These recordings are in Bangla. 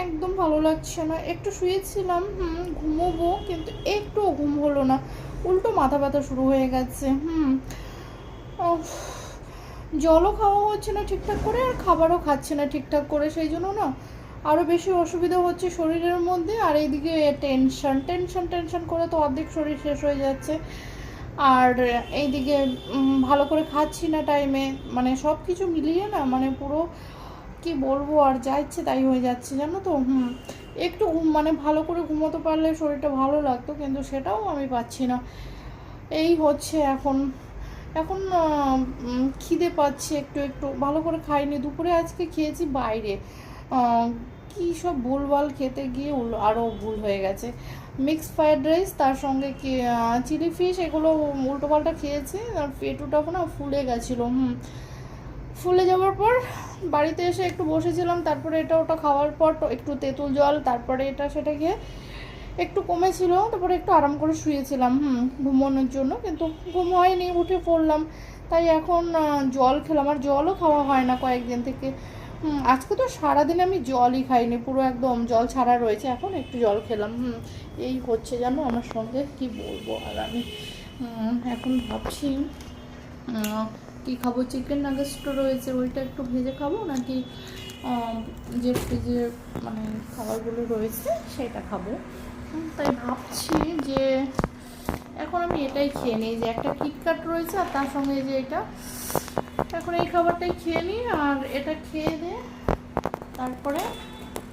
একদম ভালো লাগছে না। একটু শুয়েছিলাম, ঘুমোবো, কিন্তু একটুও ঘুম হলো না, উল্টো মাথা ব্যথা শুরু হয়ে গেছে। উফ, জলও খাওয়া হচ্ছে না ঠিকঠাক করে, আর খাবারও খাচ্ছে না ঠিকঠাক করে, সেই জন্য না আরও বেশি অসুবিধা হচ্ছে শরীরের মধ্যে। আর এইদিকে টেনশন টেনশন টেনশন করে তো অর্ধেক শরীর শেষ হয়ে যাচ্ছে। আর এইদিকে ভালো করে খাচ্ছি না টাইমে, মানে সব কিছু মিলিয়ে না, মানে পুরো কি বলবো, আর যা ইচ্ছে তাই হয়ে যাচ্ছে, জানো তো। একটু মানে ভালো করে ঘুমোতে পারলে শরীরটা ভালো লাগতো, কিন্তু সেটাও আমি পাচ্ছি না। এই হচ্ছে এখন। এখন খিদে পাচ্ছে একটু একটু, ভালো করে খাইনি দুপুরে, আজকে খেয়েছি বাইরে। কী সব ভুলভাল খেতে গিয়ে আরও ভুল হয়ে গেছে। মিক্স ফ্রায়েড রাইস, তার সঙ্গে কি চিলি ফিশ, এগুলো উল্টোপাল্টা খেয়েছি। আর পেটুটাও না ফুলে গেছিলো। ফুলে যাওয়ার পর বাড়িতে এসে একটু বসেছিলাম, তারপরে এটা ওটা খাওয়ার পর একটু তেঁতুল জল, তারপরে এটা সেটা খেয়ে একটু কমেছিল, তারপরে একটু আরাম করে শুয়েছিলাম ঘুমানোর জন্য, কিন্তু ঘুম হয়নি, উঠে পড়লাম। তাই এখন জল খেলাম, আর জলও খাওয়া হয় না কয়েকদিন থেকে। আজকে তো সারাদিন আমি জলই খাইনি, পুরো একদম জল ছাড়া রয়েছে। এখন একটু জল খেলাম। এই হচ্ছে জানো আমার সঙ্গে, কি বলবো। আর আমি এখন ভাবছি কী খাবো, চিকেন নাগেটসটা রয়েছে, ওইটা একটু ভেজে খাবো, নাকি যে ফ্রিজে মানে খাবারগুলো রয়েছে সেটা খাবো। তাই ভাবছি যে এখন আমি এটাই খেয়ে নিই, যে একটা কিটক্যাট রয়েছে আর তার সঙ্গে যে এটা, এখন এই খাবারটাই খেয়ে নিই। আর এটা খেয়ে দিয়ে তারপরে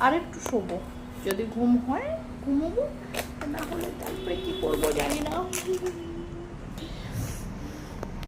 আরেকটু শোবো, যদি ঘুম হয় ঘুমোবো, না হলে তারপরে কী করবো জানি না।